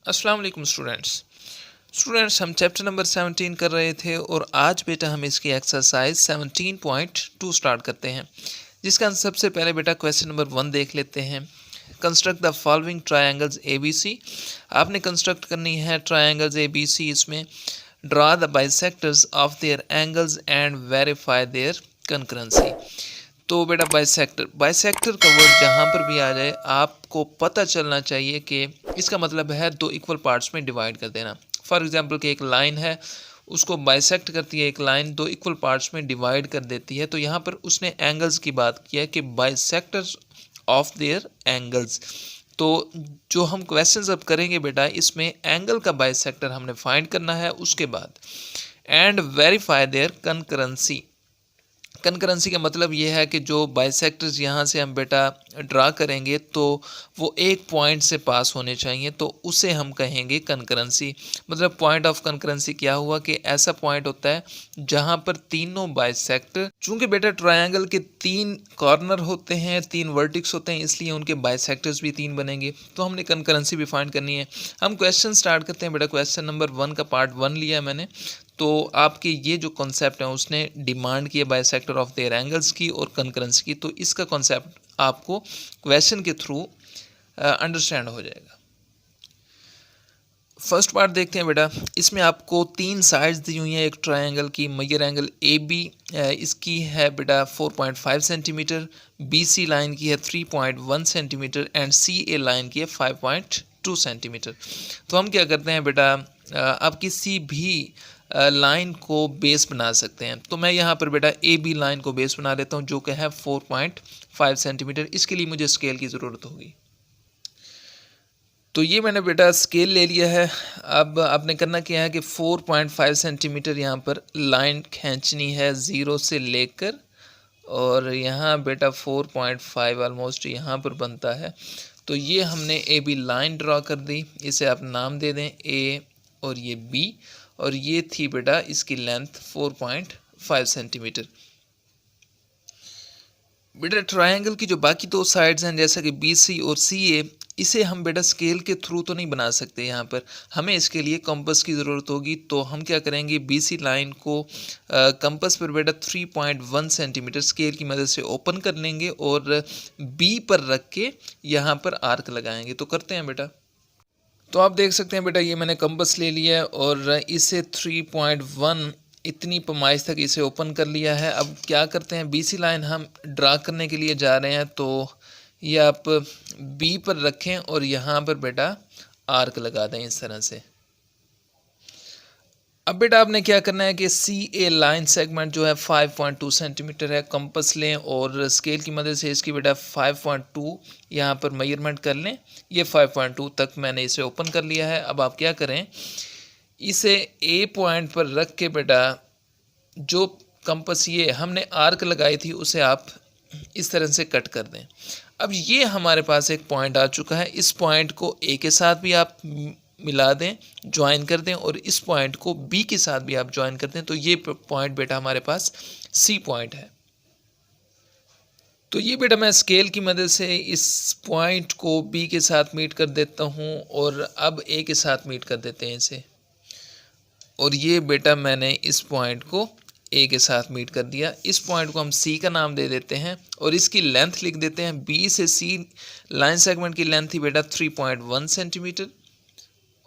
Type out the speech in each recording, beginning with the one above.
अस्सलाम वालेकुम स्टूडेंट्स हम चैप्टर नंबर 17 कर रहे थे और आज बेटा हम इसकी एक्सरसाइज 17.2 स्टार्ट करते हैं, जिसका हम सबसे पहले बेटा क्वेश्चन नंबर 1 देख लेते हैं। Construct the following triangles A B C. आपने कंस्ट्रक्ट करनी है ट्रायंगल्स ए बी सी। इसमें draw the bisectors of their angles and verify their concurrency. तो बेटा बाइसेक्टर का वर्ड जहाँ पर भी आ जाए आपको पता चलना चाहिए कि इसका मतलब है दो इक्वल पार्ट्स में डिवाइड कर देना। फॉर एग्जांपल कि एक लाइन है, उसको बाइसेक्ट करती है, एक लाइन दो इक्वल पार्ट्स में डिवाइड कर देती है। तो यहाँ पर उसने एंगल्स की बात की है कि बाइसेक्टर्स ऑफ देयर एंगल्स। तो जो हम क्वेश्चंस अब करेंगे बेटा, इसमें एंगल का बाइसेक्टर हमने फाइंड करना है। उसके बाद and verify their concurrency. Concurrency का मतलब ये है कि जो बाइसेक्टर्स यहाँ से हम बेटा ड्रा करेंगे तो वो एक पॉइंट से पास होने चाहिए, तो उसे हम कहेंगे कंकरेंसी। मतलब पॉइंट ऑफ कंकरेंसी क्या हुआ कि ऐसा पॉइंट होता है जहाँ पर तीनों बाइसेक्टर, चूंकि बेटा ट्रायंगल के तीन कॉर्नर होते हैं, तीन वर्टिक्स होते हैं, इसलिए उनके बाइसेक्टर्स भी तीन बनेंगे। तो हमने कंकरेंसी भी फाइंड करनी है। हम क्वेश्चन स्टार्ट करते हैं बेटा। क्वेश्चन नंबर 1 का पार्ट 1 लिया है मैंने। तो आपके ये जो कॉन्सेप्ट है उसने डिमांड किया बाइसेक्टर ऑफ देयर एंगल्स की और कंकरेंसी की। तो इसका कॉन्सेप्ट आपको क्वेश्चन के थ्रू अंडरस्टैंड हो जाएगा। फर्स्ट पार्ट देखते हैं बेटा। इसमें आपको तीन साइड्स दी हुई हैं एक ट्रायंगल की। मेजर एंगल ए बी इसकी है बेटा 4.5 सेंटीमीटर, बी सी लाइन की है 3.1 centimetre and C A line की है 5.2 सेंटीमीटर। तो हम क्या करते हैं बेटा, आप किसी भी लाइन को बेस बना सकते हैं। तो मैं यहाँ पर बेटा ए बी लाइन को बेस बना लेता हूँ, जो कि है 4.5 सेंटीमीटर। इसके लिए मुझे स्केल की ज़रूरत होगी। तो ये मैंने बेटा स्केल ले लिया है। अब आपने करना क्या है कि 4.5 सेंटीमीटर यहाँ पर लाइन खींचनी है ज़ीरो से लेकर, और यहाँ बेटा 4.5 ऑलमोस्ट यहाँ पर बनता है। तो ये हमने ए बी लाइन ड्रा कर दी। इसे आप नाम दे दें ए और ये बी, और ये थी बेटा इसकी लेंथ 4.5 सेंटीमीटर। बेटा ट्रायंगल की जो बाकी दो साइड्स हैं, जैसा कि बी सी और सी ए, इसे हम बेटा स्केल के थ्रू तो नहीं बना सकते। यहाँ पर हमें इसके लिए कंपास की ज़रूरत होगी। तो हम क्या करेंगे, बी सी लाइन को कंपास पर बेटा 3.1 सेंटीमीटर स्केल की मदद से ओपन कर लेंगे और बी पर रख के यहाँ पर आर्क लगाएंगे। तो करते हैं बेटा। तो आप देख सकते हैं बेटा, ये मैंने कंपास ले लिया है और इसे 3.1 इतनी पैमाइश तक इसे ओपन कर लिया है। अब क्या करते हैं, बी सी लाइन हम ड्रा करने के लिए जा रहे हैं। तो ये आप बी पर रखें और यहाँ पर बेटा आर्क लगा दें इस तरह से। अब बेटा आपने क्या करना है कि सी ए लाइन सेगमेंट जो है 5.2 सेंटीमीटर है, कंपास लें और स्केल की मदद से इसकी बेटा 5.2 यहाँ पर मेजरमेंट कर लें। ये 5.2 तक मैंने इसे ओपन कर लिया है। अब आप क्या करें, इसे ए पॉइंट पर रख के बेटा जो कंपास ये हमने आर्क लगाई थी उसे आप इस तरह से कट कर दें। अब ये हमारे पास एक पॉइंट आ चुका है। इस पॉइंट को ए के साथ भी आप मिला दें, ज्वाइन कर दें, और इस पॉइंट को बी के साथ भी आप ज्वाइन कर दें। तो ये पॉइंट बेटा हमारे पास सी पॉइंट है। तो ये बेटा मैं स्केल की मदद से इस पॉइंट को बी के साथ मीट कर देता हूँ और अब ए के साथ मीट कर देते हैं इसे। और ये बेटा मैंने इस पॉइंट को ए के साथ मीट कर दिया। इस पॉइंट को हम सी का नाम दे देते हैं और इसकी लेंथ लिख देते हैं। बी से सी लाइन सेगमेंट की लेंथ थी बेटा 3.1 सेंटीमीटर,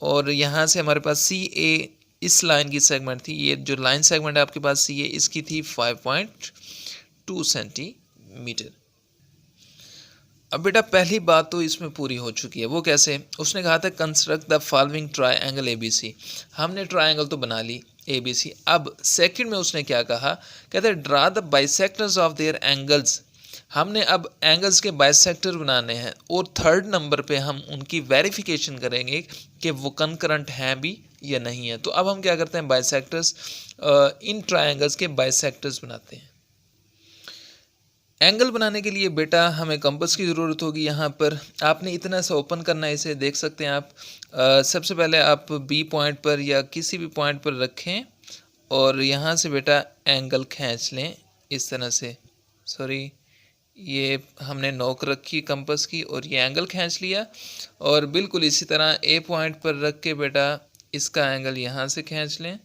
और यहाँ से हमारे पास सी ए इस लाइन की सेगमेंट थी। ये जो लाइन सेगमेंट है आपके पास सी ए, इसकी थी 5.2 सेंटीमीटर। अब बेटा पहली बात तो इसमें पूरी हो चुकी है। वो कैसे, उसने कहा था construct the following triangle A B C. हमने ट्रायंगल तो बना ली ए बी सी। अब सेकंड में उसने क्या कहा, कहते हैं draw the bisectors of their angles. हमने अब एंगल्स के बाइसेक्टर बनाने हैं और थर्ड नंबर पे हम उनकी वेरिफिकेशन करेंगे कि वो कंकरेंट हैं भी या नहीं है। तो अब हम क्या करते हैं, बाइसेक्टर्स इन ट्रायंगल्स के बाइसेक्टर्स बनाते हैं। एंगल बनाने के लिए बेटा हमें कंपास की ज़रूरत होगी। यहाँ पर आपने इतना सा ओपन करना है, इसे देख सकते हैं आप। सबसे पहले आप बी पॉइंट पर या किसी भी पॉइंट पर रखें और यहाँ से बेटा एंगल खींच लें इस तरह से। सॉरी, ये हमने नोक रखी कंपास की और ये एंगल खींच लिया, और बिल्कुल इसी तरह ए पॉइंट पर रख के बेटा इसका एंगल यहाँ से खींच लें,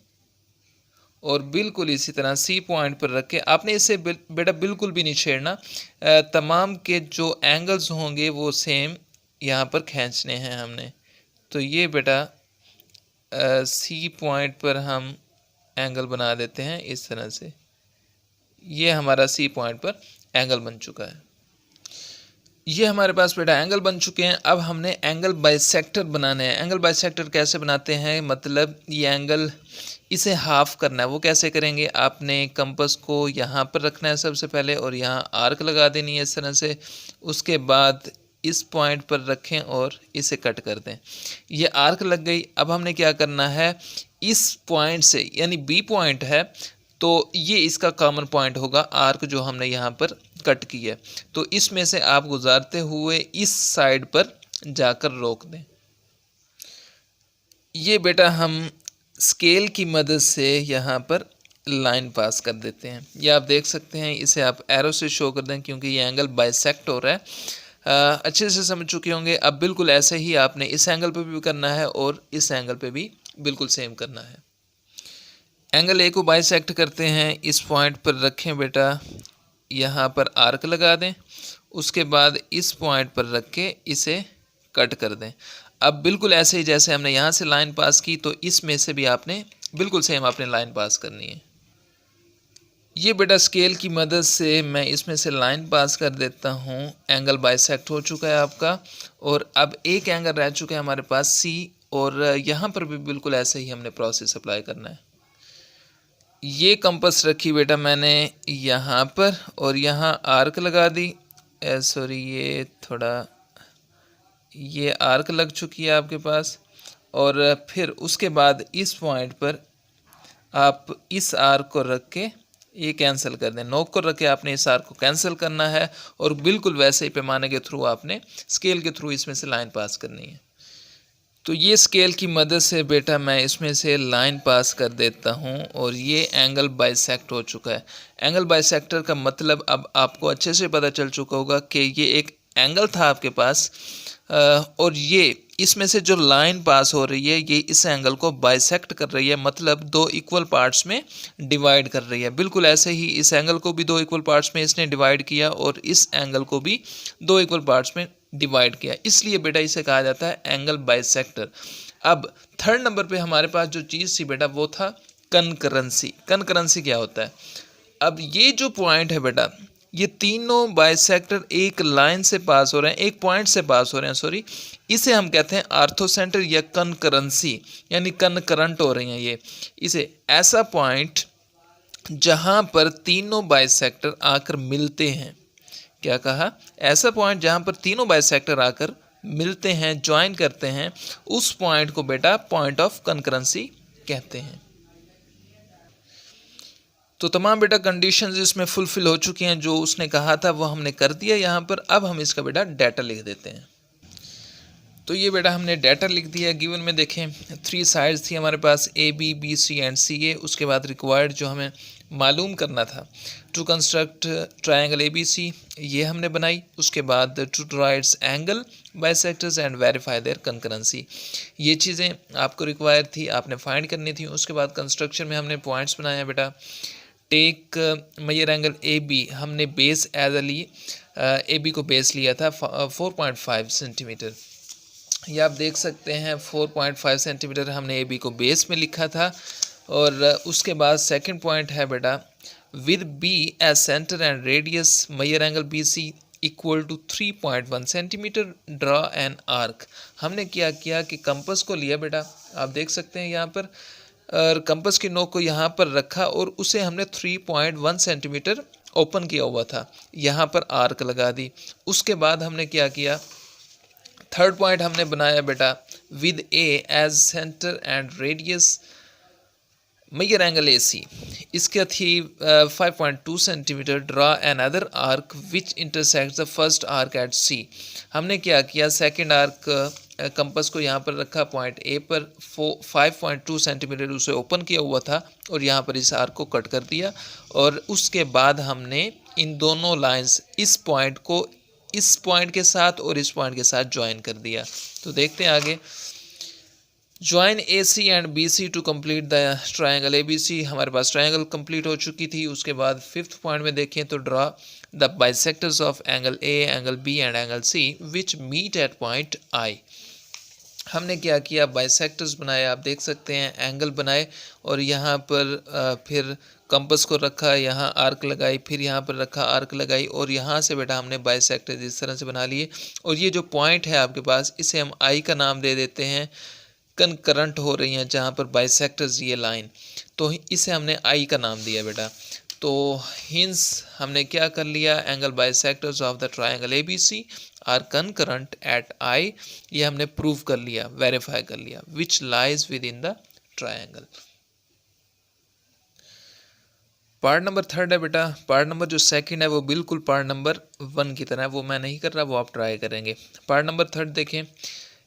और बिल्कुल इसी तरह सी पॉइंट पर रख के आपने इसे बेटा बिल्कुल भी नहीं छेड़ना। तमाम के जो एंगल्स होंगे वो सेम यहाँ पर खींचने हैं हमने। तो ये बेटा सी पॉइंट पर हम एंगल बना देते हैं इस तरह से। ये हमारा सी पॉइंट पर एंगल बन चुका है। ये हमारे पास बेटा एंगल बन चुके हैं। अब हमने एंगल बाइसेक्टर बनाने हैं। एंगल बाइसेक्टर कैसे बनाते हैं, मतलब ये एंगल इसे हाफ करना है। वो कैसे करेंगे, आपने कंपास को यहाँ पर रखना है सबसे पहले, और यहाँ आर्क लगा देनी है इस तरह से। उसके बाद इस पॉइंट पर रखें और इसे कट कर दें। ये आर्क लग गई। अब हमने क्या करना है, इस पॉइंट से, यानी बी पॉइंट है तो ये इसका कॉमन पॉइंट होगा, आर्क जो हमने यहाँ पर कट की है, तो इसमें से आप गुजारते हुए इस साइड पर जाकर रोक दें। ये बेटा हम स्केल की मदद से यहाँ पर लाइन पास कर देते हैं। ये आप देख सकते हैं, इसे आप एरो से शो कर दें क्योंकि ये एंगल बाइसेक्ट हो रहा है। अच्छे से समझ चुके होंगे। अब बिल्कुल ऐसे ही आपने इस एंगल पे भी करना है और इस एंगल पे भी बिल्कुल सेम करना है। एंगल ए को बाइसेक्ट करते हैं, इस पॉइंट पर रखें बेटा, यहाँ पर आर्क लगा दें, उसके बाद इस पॉइंट पर रख के इसे कट कर दें। अब बिल्कुल ऐसे ही जैसे हमने यहाँ से लाइन पास की, तो इसमें से भी आपने बिल्कुल सेम आपने लाइन पास करनी है। ये बेटा स्केल की मदद से मैं इसमें से लाइन पास कर देता हूँ। एंगल बाइसेक्ट हो चुका है आपका, और अब एक एंगल रह चुका है हमारे पास सी, और यहाँ पर भी बिल्कुल ऐसे ही हमने प्रोसेस अप्लाई करना है। ये कंपास रखी बेटा मैंने यहाँ पर, और यहाँ आर्क लगा दी। सॉरी, ये थोड़ा ये आर्क लग चुकी है आपके पास, और फिर उसके बाद इस पॉइंट पर आप इस आर्क को रख के ये कैंसिल कर दें। नोक को रख के आपने इस आर्क को कैंसिल करना है, और बिल्कुल वैसे ही पैमाने के थ्रू आपने स्केल के थ्रू इसमें से लाइन पास करनी है। तो ये स्केल की मदद से बेटा मैं इसमें से लाइन पास कर देता हूँ, और ये एंगल बाइसेक्ट हो चुका है। एंगल बाइसेक्टर का मतलब अब आपको अच्छे से पता चल चुका होगा कि ये एक एंगल था आपके पास, और ये इसमें से जो लाइन पास हो रही है ये इस एंगल को बाइसेक्ट कर रही है, मतलब दो इक्वल पार्ट्स में डिवाइड कर रही है। बिल्कुल ऐसे ही इस एंगल को भी दो इक्वल पार्ट्स में इसने डिवाइड किया, और इस एंगल को भी दो इक्वल पार्ट्स में डिवाइड किया, इसलिए बेटा इसे कहा जाता है एंगल बाइसेक्टर। अब थर्ड नंबर पे हमारे पास जो चीज़ थी बेटा वो था कनकरेंसी। कनकरेंसी क्या होता है, अब ये जो पॉइंट है बेटा, ये तीनों बाइसेक्टर एक लाइन से पास हो रहे हैं, एक पॉइंट से पास हो रहे हैं, सॉरी, इसे हम कहते हैं आर्थोसेंटर या कनकरेंसी, यानी कनकरंट हो रही हैं ये। इसे ऐसा पॉइंट जहां पर तीनों बाइसेक्टर आकर मिलते हैं, क्या कहा, ऐसा पॉइंट जहां पर तीनों बाइसेक्टर आकर मिलते हैं, ज्वाइन करते हैं, उस पॉइंट को बेटा पॉइंट ऑफ कनकरेंसी कहते हैं। तो तमाम बेटा कंडीशंस इसमें फुलफिल हो चुकी हैं, जो उसने कहा था वो हमने कर दिया यहाँ पर। अब हम इसका बेटा डाटा लिख देते हैं। तो ये बेटा हमने डाटा लिख दिया। गिवन में देखें 3 साइड्स थी हमारे पास, A B, B C and C A. उसके बाद रिक्वायर्ड जो हमें मालूम करना था, to construct triangle A B C, ये हमने बनाई। उसके बाद to draw its angle bisectors and verify their concurrency, ये चीज़ें आपको रिक्वायर थी, आपने फाइंड करनी थी। उसके बाद कंस्ट्रक्शन में हमने पॉइंट्स बनाए बेटा। Take measure angle A B, हमने बेस एज अ ली, ए बी को बेस लिया था 4.5 सेंटीमीटर। ये आप देख सकते हैं 4.5 सेंटीमीटर हमने ए बी को बेस में लिखा था। और उसके बाद सेकंड पॉइंट है बेटा, with B as centre and radius measure angle B C equal to 3.1 centimetre, draw an arc. हमने क्या किया कि कंपास को लिया बेटा, आप देख सकते हैं यहाँ पर, और कंपास की नोक को यहाँ पर रखा और उसे हमने 3.1 सेंटीमीटर ओपन किया हुआ था, यहाँ पर आर्क लगा दी। उसके बाद हमने क्या किया, थर्ड पॉइंट हमने बनाया बेटा, with A as centre and radius measure angle A C, इसका थी 5.2 centimetre, draw an other arc which intersect the first arc at C. हमने क्या किया, सेकंड आर्क कंपास को यहाँ पर रखा, पॉइंट ए पर 5.2 सेंटीमीटर उसे ओपन किया हुआ था, और यहाँ पर इस आर्क को कट कर दिया। और उसके बाद हमने इन दोनों लाइंस इस पॉइंट को इस पॉइंट के साथ और इस पॉइंट के साथ ज्वाइन कर दिया। तो देखते हैं आगे। Join A C and B C to complete the triangle A B C. हमारे पास ट्राइंगल कंप्लीट हो चुकी थी। उसके बाद फिफ्थ पॉइंट में देखें तो draw the bisectors of angle A, angle B and angle C which meet at point I. हमने क्या किया, बाइसेक्टर्स बनाए, आप देख सकते हैं, एंगल बनाए और यहाँ पर फिर कंपास को रखा, यहाँ आर्क लगाई, फिर यहाँ पर रखा, आर्क लगाई और यहाँ से बेटा हमने बाइसेक्टर इस तरह से बना लिए। और ये जो पॉइंट है आपके पास, इसे हम आई का नाम दे देते हैं। कनकरंट हो रही हैं जहाँ पर बाइसेक्टर्स ये लाइन, तो इसे हमने आई का नाम दिया बेटा। तो हिंस हमने क्या कर लिया, angle bisectors of the triangle A B C are concurrent at I, ये हमने प्रूव कर लिया, वेरीफाई कर लिया, which lies within the triangle. Part number third है बेटा। पार्ट नंबर जो सेकंड है वो बिल्कुल पार्ट नंबर 1 की तरह है, वो मैं नहीं कर रहा, वो आप ट्राई करेंगे। पार्ट नंबर थर्ड देखें,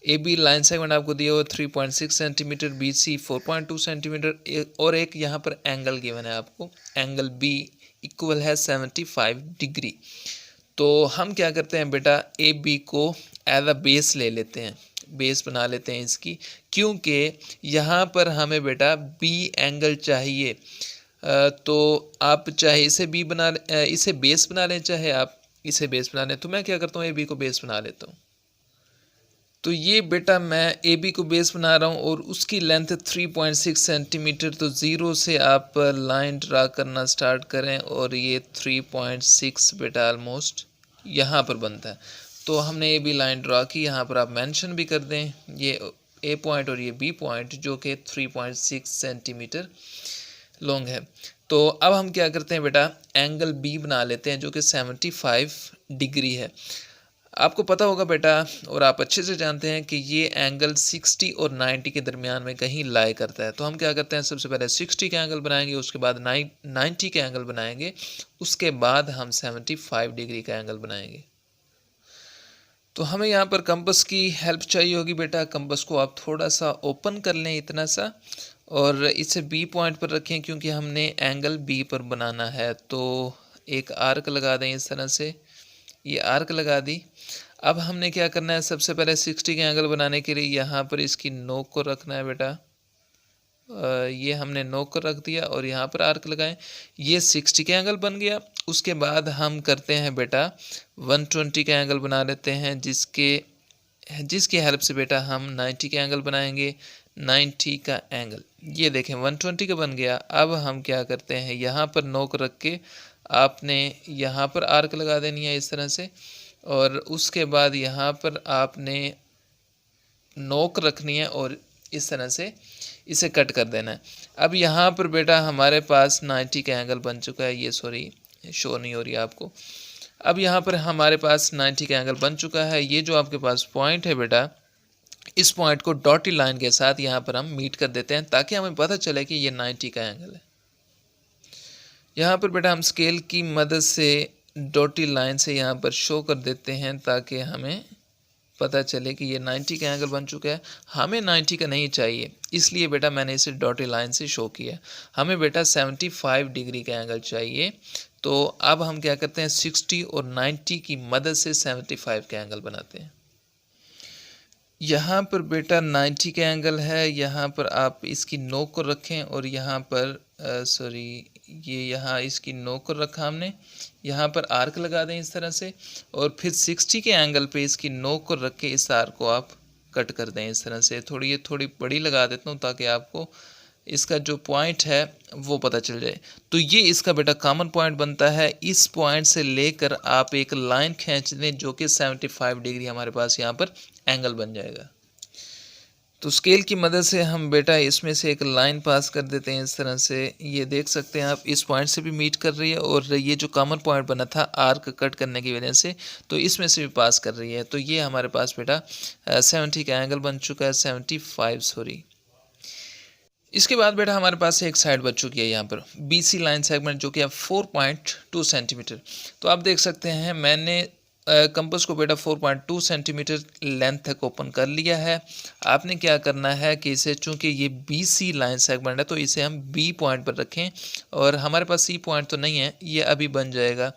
ए बी लाइन सेगमेंट आपको दिया हुआ 3.6 सेंटीमीटर, बी सी 4.2 सेंटीमीटर और एक यहाँ पर एंगल गिवन है आपको, एंगल बी इक्वल है 75 डिग्री। तो हम क्या करते हैं बेटा, ए बी को एज अ बेस ले लेते हैं, बेस बना लेते हैं इसकी, क्योंकि यहाँ पर हमें बेटा बी एंगल चाहिए। तो आप चाहे इसे बी बना इसे बेस बना लें, चाहे आप इसे बेस बना लें। तो मैं क्या करता हूँ, ए बी को बेस बना लेता हूँ। तो ये बेटा मैं ए बी को बेस बना रहा हूँ और उसकी लेंथ 3.6 सेंटीमीटर। तो ज़ीरो से आप लाइन ड्रा करना स्टार्ट करें और ये 3.6 बेटा ऑलमोस्ट यहाँ पर बनता है। तो हमने ए बी लाइन ड्रा की, यहाँ पर आप मेंशन भी कर दें ये ए पॉइंट और ये बी पॉइंट जो कि 3.6 सेंटीमीटर लॉन्ग है। तो अब हम क्या करते हैं बेटा, एंगल बी बना लेते हैं जो कि 75 डिग्री है। आपको पता होगा बेटा और आप अच्छे से जानते हैं कि ये एंगल 60 और 90 के दरमियान में कहीं लाई करता है। तो हम क्या करते हैं, सबसे पहले 60 के एंगल बनाएंगे, उसके बाद 90 के एंगल बनाएंगे, उसके बाद हम 75 डिग्री का एंगल बनाएंगे। तो हमें यहाँ पर कंपास की हेल्प चाहिए होगी बेटा। कंपास को आप थोड़ा सा ओपन कर लें इतना सा और इसे बी पॉइंट पर रखें क्योंकि हमने एंगल बी पर बनाना है। तो एक आर्क लगा दें इस तरह से, ये आर्क लगा दी। अब हमने क्या करना है, सबसे पहले 60 के एंगल बनाने के लिए यहाँ पर इसकी नोक को रखना है बेटा। ये हमने नोक को रख दिया और यहाँ पर आर्क लगाएं, ये 60 के एंगल बन गया। उसके बाद हम करते हैं बेटा 120 का एंगल बना लेते हैं, जिसकी हेल्प से बेटा हम 90 के एंगल बनाएंगे। 90 का एंगल ये देखें 120 का बन गया। अब हम क्या करते हैं, यहाँ पर नोक रख के आपने यहाँ पर आर्क लगा देनी है इस तरह से, और उसके बाद यहाँ पर आपने नोक रखनी है और इस तरह से इसे कट कर देना है। अब यहाँ पर बेटा हमारे पास 90 का एंगल बन चुका है, ये सॉरी शो नहीं हो रही आपको। अब यहाँ पर हमारे पास 90 का एंगल बन चुका है। ये जो आपके पास पॉइंट है बेटा, इस पॉइंट को डॉटेड लाइन के साथ यहाँ पर हम मीट कर देते हैं ताकि हमें पता चले कि ये 90 का एंगल है। यहाँ पर बेटा हम स्केल की मदद से डॉटेड लाइन से यहाँ पर शो कर देते हैं ताकि हमें पता चले कि ये 90 का एंगल बन चुका है। हमें 90 का नहीं चाहिए, इसलिए बेटा मैंने इसे डॉटेड लाइन से शो किया। हमें बेटा 75 डिग्री का एंगल चाहिए। तो अब हम क्या करते हैं, 60 और 90 की मदद से 75 का एंगल बनाते हैं। यहाँ पर बेटा 90 का एंगल है, यहाँ पर आप इसकी नोक को रखें और यहाँ पर ये यहाँ इसकी नोक को रखा हमने, यहाँ पर आर्क लगा दें इस तरह से, और फिर 60 के एंगल पे इसकी नोक को रख के इस आर्क को आप कट कर दें इस तरह से। ये थोड़ी बड़ी लगा देता हूँ ताकि आपको इसका जो पॉइंट है वो पता चल जाए। तो ये इसका बेटा कॉमन पॉइंट बनता है। इस पॉइंट से लेकर आप एक लाइन खींच दें जो कि 75 डिग्री हमारे पास यहाँ पर एंगल बन जाएगा। तो स्केल की मदद से हम बेटा इसमें से एक लाइन पास कर देते हैं इस तरह से। ये देख सकते हैं आप, इस पॉइंट से भी मीट कर रही है और ये जो कॉमन पॉइंट बना था आर्क कट करने की वजह से, तो इसमें से भी पास कर रही है। तो ये हमारे पास बेटा 70 का एंगल बन चुका है, 75 सॉरी। इसके बाद बेटा हमारे पास एक साइड बच चुकी है यहाँ पर BC लाइन सेगमेंट जो कि है 4.2 सेंटीमीटर। तो आप देख सकते हैं मैंने कंपास को बेटा 4.2 सेंटीमीटर लेंथ तक ओपन कर लिया है। आपने क्या करना है कि इसे, चूंकि ये बी सी लाइन सेगमेंट है, तो इसे हम बी पॉइंट पर रखें और हमारे पास सी पॉइंट तो नहीं है, ये अभी बन जाएगा।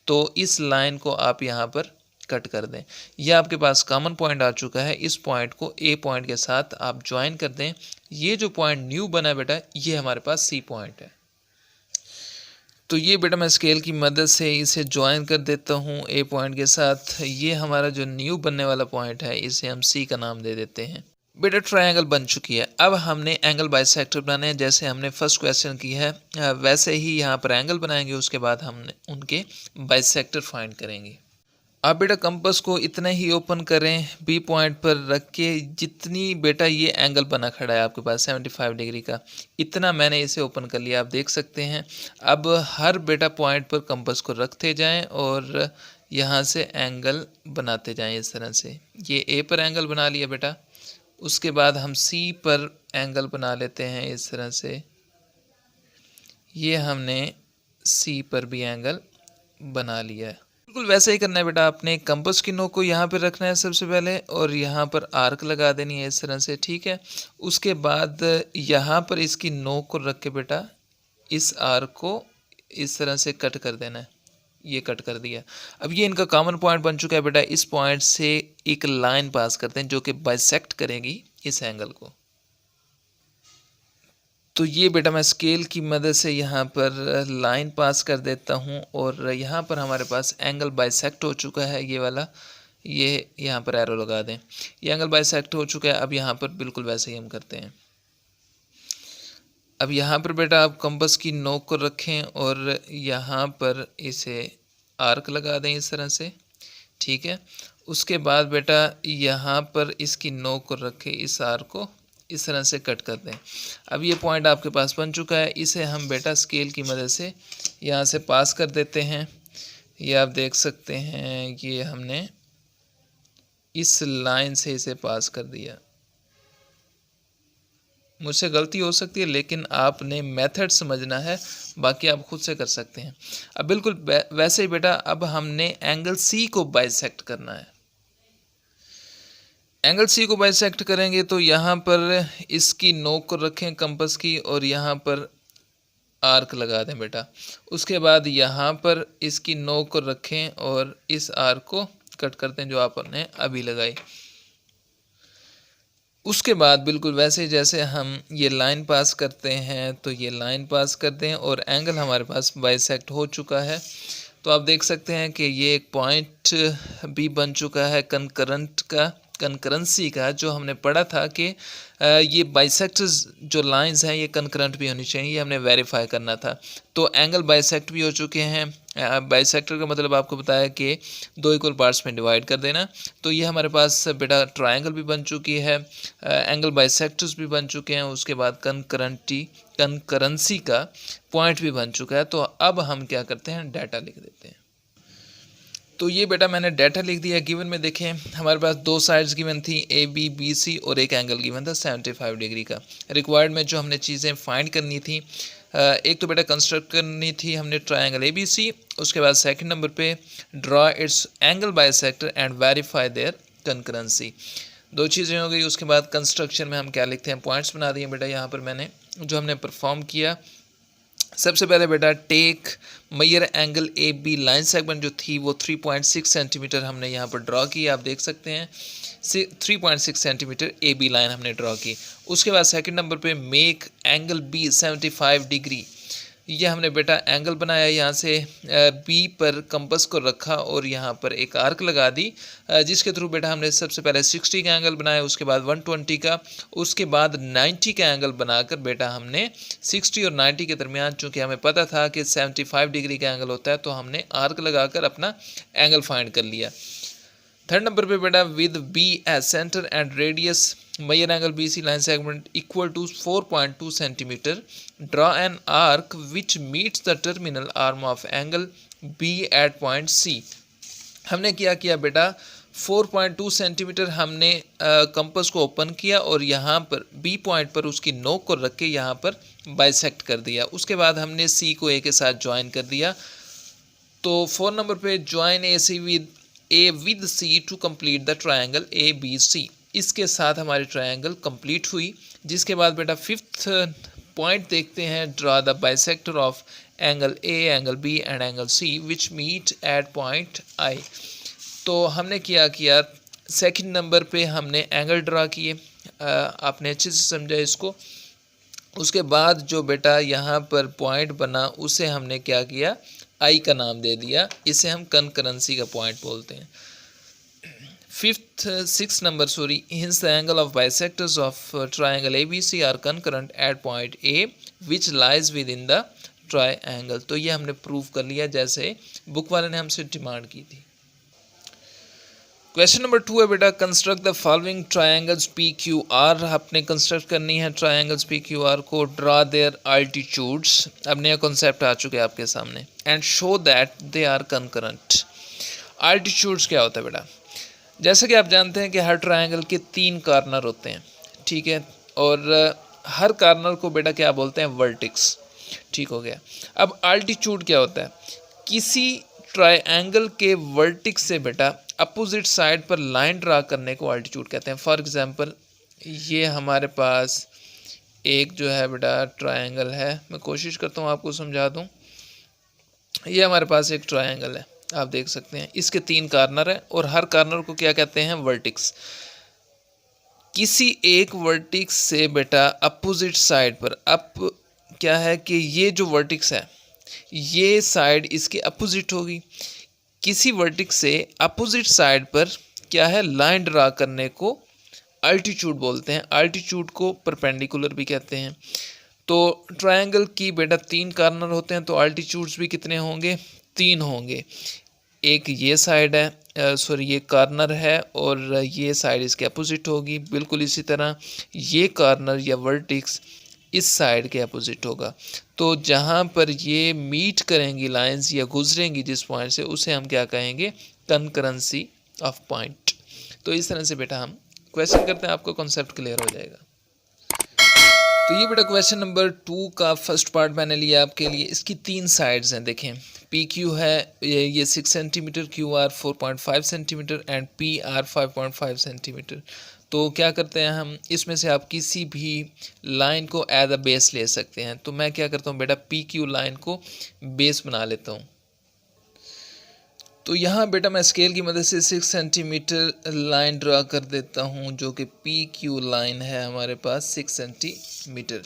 तो इस लाइन को आप यहाँ पर कट कर दें। यह आपके पास कॉमन पॉइंट आ चुका है। इस पॉइंट को ए पॉइंट के साथ आप ज्वाइन कर दें। ये जो पॉइंट न्यू बना है बेटा, ये हमारे पास सी पॉइंट है। तो ये बेटा मैं स्केल की मदद से इसे ज्वाइन कर देता हूँ ए पॉइंट के साथ। ये हमारा जो न्यू बनने वाला पॉइंट है, इसे हम सी का नाम दे देते हैं। बेटा ट्रायंगल बन चुकी है। अब हमने एंगल बाइसेक्टर बनाने हैं, जैसे हमने फर्स्ट क्वेश्चन की है वैसे ही यहाँ पर एंगल बनाएंगे। उसके बाद हमने उनके बाइसेक्टर फाइंड करेंगे। आप बेटा कंपास को इतना ही ओपन करें बी पॉइंट पर रख के, जितनी बेटा ये एंगल बना खड़ा है आपके पास 75 डिग्री का, इतना मैंने इसे ओपन कर लिया, आप देख सकते हैं। अब हर बेटा पॉइंट पर कंपास को रखते जाएं और यहाँ से एंगल बनाते जाएं इस तरह से। ये ए पर एंगल बना लिया बेटा। उसके बाद हम सी पर एंगल बना लेते हैं इस तरह से। ये हमने सी पर भी एंगल बना लिया है। बिल्कुल वैसे ही करना है बेटा। आपने कंपास की नोक को यहाँ पर रखना है सबसे पहले और यहाँ पर आर्क लगा देनी है इस तरह से, ठीक है। उसके बाद यहाँ पर इसकी नोक को रख के बेटा इस आर्क को इस तरह से कट कर देना है। ये कट कर दिया। अब ये इनका कॉमन पॉइंट बन चुका है बेटा। इस पॉइंट से एक लाइन पास करते हैं जो कि बाइसेक्ट करेगी इस एंगल को। तो ये बेटा मैं स्केल की मदद से यहाँ पर लाइन पास कर देता हूँ और यहाँ पर हमारे पास एंगल बाइसेक्ट हो चुका है। ये वाला, ये यहाँ पर एरो लगा दें। ये एंगल बाइसेक्ट हो चुका है। अब यहाँ पर बिल्कुल वैसे ही हम करते हैं। अब यहाँ पर बेटा आप कंपास की नोक को रखें और यहाँ पर इसे आर्क लगा दें इस तरह से, ठीक है। उसके बाद बेटा यहाँ पर इसकी नोक को रखें, इस आर्क को इस तरह से कट कर दें। अब ये पॉइंट आपके पास बन चुका है। इसे हम बेटा स्केल की मदद से यहाँ से पास कर देते हैं। ये आप देख सकते हैं, ये हमने इस लाइन से इसे पास कर दिया। मुझसे गलती हो सकती है लेकिन आपने मेथड समझना है, बाकी आप खुद से कर सकते हैं। अब बिल्कुल वैसे ही बेटा अब हमने एंगल सी को बाइसेक्ट करना है। एंगल सी को बाइसेक्ट करेंगे तो यहाँ पर इसकी नोक को रखें कंपास की और यहाँ पर आर्क लगा दें बेटा। उसके बाद यहाँ पर इसकी नोक को रखें और इस आर्क को कट करते हैं जो आपने अभी लगाई। उसके बाद बिल्कुल वैसे ही जैसे हम ये लाइन पास करते हैं, तो ये लाइन पास कर दें और एंगल हमारे पास बाइसेक्ट हो चुका है। तो आप देख सकते हैं कि ये एक पॉइंट भी बन चुका है कंकरेंसी का, जो हमने पढ़ा था कि ये बाइसेक्टर्स जो लाइंस हैं ये कंकरेंट भी होनी चाहिए, ये हमने वेरीफाई करना था। तो एंगल बाइसेक्ट भी हो चुके हैं। बाइसेक्टर का मतलब आपको बताया कि दो इक्वल पार्ट्स में डिवाइड कर देना। तो ये हमारे पास बेटा ट्रायंगल भी बन चुकी है, एंगल बाइसेक्टर्स भी बन चुके हैं। उसके बाद कंकरेंसी का पॉइंट भी बन चुका है। तो अब हम क्या करते हैं, डाटा लिख देते हैं। तो ये बेटा मैंने डाटा लिख दिया। गिवन में देखें हमारे पास दो साइड्स गिवन थी, ए बी बी सी, और एक एंगल गिवन था 75 डिग्री का। रिक्वायर्ड में जो हमने चीज़ें फाइंड करनी थी, एक तो बेटा कंस्ट्रक्ट करनी थी हमने ट्रायंगल ए बी सी। उसके बाद सेकंड नंबर पे draw its angle bisector and verify their concurrency. दो चीज़ें हो गई। उसके बाद कंस्ट्रक्शन में हम क्या लिखते हैं, पॉइंट्स बना दिए बेटा। यहाँ पर मैंने जो हमने परफॉर्म किया, सबसे पहले बेटा take measure angle A B line segment जो थी वो 3.6 सेंटीमीटर हमने यहाँ पर ड्रॉ की। आप देख सकते हैं 3.6 सेंटीमीटर ए बी लाइन हमने ड्रॉ की। उसके बाद सेकंड नंबर पे मेक एंगल बी 75 डिग्री, ये हमने बेटा एंगल बनाया। यहाँ से बी पर कंपास को रखा और यहाँ पर एक आर्क लगा दी, जिसके थ्रू बेटा हमने सबसे पहले 60 का एंगल बनाया, उसके बाद 120 का, उसके बाद 90 का एंगल बनाकर बेटा हमने 60 और 90 के दरमियान, चूँकि हमें पता था कि 75 डिग्री का एंगल होता है, तो हमने आर्क लगाकर अपना एंगल फाइंड कर लिया। थर्ड नंबर पे बेटा with B as centre and radius measure angle B C line segment equal to 4.2 centimetre, draw an arc which meets the terminal arm of angle B at point C. हमने क्या किया बेटा, 4.2 centimetre हमने compass को open किया और यहाँ पर बी पॉइंट पर उसकी नोक को रख के यहाँ पर बाइसेक्ट कर दिया। उसके बाद हमने सी को ए के साथ ज्वाइन कर दिया। तो 4 नंबर पे join A C with A with C to complete the triangle A B C. इसके साथ हमारी ट्रायंगल कंप्लीट हुई। जिसके बाद बेटा फिफ्थ पॉइंट देखते हैं, draw the bisector of angle A, angle B and angle C which meet at point I. तो हमने क्या किया, सेकंड नंबर पे हमने एंगल ड्रा किए, आपने अच्छे से समझा इसको। उसके बाद जो बेटा यहाँ पर पॉइंट बना उसे हमने क्या किया, आई का नाम दे दिया, इसे हम कंकरेंसी का पॉइंट बोलते हैं। Six number hence the angle of bisectors of triangle ABC are concurrent at point A which lies within the triangle। तो ये हमने प्रूव कर लिया जैसे बुक वाले ने हमसे डिमांड की थी। क्वेश्चन नंबर 2 है बेटा, construct the following triangles PQR। आपने कंस्ट्रक्ट करनी है ट्रायंगल्स PQR को, ड्रा देयर अल्टीट्यूड्स। अब नया कॉन्सेप्ट आ चुके हैं आपके सामने, and show that they are concurrent. Altitudes क्या होता है बेटा, जैसे कि आप जानते हैं कि हर ट्रायंगल के 3 कॉर्नर होते हैं, ठीक है, और हर कॉर्नर को बेटा क्या बोलते हैं, वर्टिक्स, ठीक हो गया। अब अल्टीट्यूड क्या होता है, किसी ट्रायंगल के वर्टिक्स से बेटा अपोजिट साइड पर लाइन ड्रा करने को अल्टीट्यूड कहते हैं। फॉर एग्जांपल ये हमारे पास एक जो है बेटा ट्रायंगल है, मैं कोशिश करता हूँ आपको समझा दूँ। ये हमारे पास एक ट्रायंगल है, आप देख सकते हैं, इसके 3 कॉर्नर है और हर कॉर्नर को क्या कहते हैं, वर्टिक्स। किसी एक वर्टिक्स से बेटा अपोजिट साइड पर, अब क्या है कि ये जो वर्टिक्स है ये साइड इसके अपोजिट होगी। किसी वर्टिक्स से अपोजिट साइड पर क्या है, लाइन ड्रा करने को अल्टीट्यूड बोलते हैं। अल्टीट्यूड को परपेंडिकुलर भी कहते हैं। तो ट्रायंगल की बेटा 3 कॉर्नर होते हैं, तो अल्टीट्यूड्स भी कितने होंगे, 3 होंगे। एक ये साइड है, ये कॉर्नर है और ये साइड इसके अपोजिट होगी। बिल्कुल इसी तरह ये कॉर्नर या वर्टिक्स इस साइड के अपोजिट होगा। तो जहाँ पर ये मीट करेंगी लाइंस या गुजरेंगी जिस पॉइंट से, उसे हम क्या कहेंगे, कंकरेंसी ऑफ पॉइंट। तो इस तरह से बेटा हम क्वेश्चन करते हैं, आपको कॉन्सेप्ट क्लियर हो जाएगा। तो ये बेटा क्वेश्चन नंबर 2 का फर्स्ट पार्ट मैंने लिया आपके लिए। इसकी 3 साइड्स हैं, देखें PQ है ये 6 centimetre, QR 4.5 centimetre and PR 5.5 centimetre. तो क्या करते हैं हम, इसमें से आप किसी भी लाइन को एज अ बेस ले सकते हैं। तो मैं क्या करता हूँ बेटा, PQ लाइन को बेस बना लेता हूँ। तो यहाँ बेटा मैं स्केल की मदद से 6 सेंटीमीटर लाइन ड्रा कर देता हूँ, जो कि PQ लाइन है हमारे पास 6 सेंटीमीटर।